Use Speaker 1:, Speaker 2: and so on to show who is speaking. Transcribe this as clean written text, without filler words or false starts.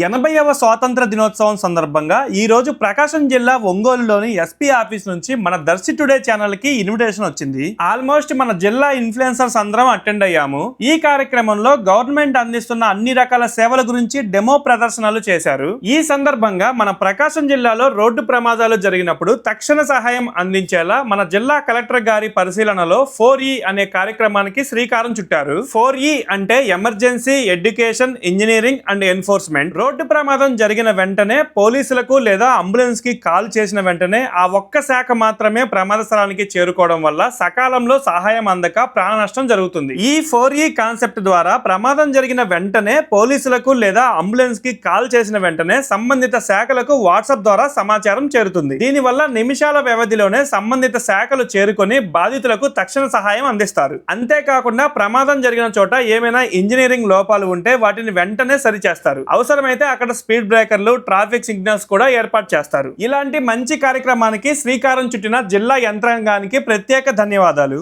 Speaker 1: 80వ స్వాతంత్ర దినోత్సవం సందర్భంగా ఈ రోజు ప్రకాశం జిల్లా ఒంగోలులోని ఎస్పీ ఆఫీస్ నుంచి మన దర్శి టుడే ఛానల్ కి ఇన్విటేషన్ వచ్చింది. ఆల్మోస్ట్ మన జిల్లా ఇన్ఫ్లుయెన్సర్స్ అందరం అటెండ్ అయ్యాము. ఈ కార్యక్రమంలో గవర్నమెంట్ అందిస్తున్న అన్ని రకాల సేవల గురించి డెమో ప్రదర్శనలు చేశారు. ఈ సందర్భంగా మన ప్రకాశం జిల్లాలో రోడ్డు ప్రమాదాలు జరిగినప్పుడు తక్షణ సహాయం అందించేలా మన జిల్లా కలెక్టర్ గారి పరిశీలనలో 4E అనే కార్యక్రమానికి శ్రీకారం చుట్టారు. 4E అంటే emergency, education, engineering and enforcement. Road ప్రమాదం జరిగిన వెంటనే పోలీసులకు లేదా అంబులెన్స్ కి కాల్ చేసిన వెంటనే ఆ ఒక్క శాఖ మాత్రమే ప్రమాద స్థలానికి చేరుకోవడం వల్ల సకాలంలో సహాయం అందక ప్రాణ నష్టం జరుగుతుంది. ఈ 4E కాన్సెప్ట్ ద్వారా ప్రమాదం జరిగిన వెంటనే పోలీసులకు లేదా అంబులెన్స్ కి కాల్ చేసిన వెంటనే సంబంధిత శాఖలకు వాట్సాప్ ద్వారా సమాచారం చేరుతుంది. దీనివల్ల నిమిషాల వ్యవధిలోనే సంబంధిత శాఖలు చేరుకొని బాధితులకు తక్షణ సహాయం అందిస్తారు. అంతేకాకుండా ప్రమాదం జరిగిన చోట ఏమైనా ఇంజనీరింగ్ లోపాలు ఉంటే వాటిని వెంటనే సరిచేస్తారు. అవసరమైతే అక్కడ స్పీడ్ బ్రేకర్లు, ట్రాఫిక్ సిగ్నల్స్ కూడా ఏర్పాటు చేస్తారు. ఇలాంటి మంచి కార్యక్రమానికి శ్రీకారం చుట్టిన జిల్లా యంత్రాంగానికి ప్రత్యేక ధన్యవాదాలు.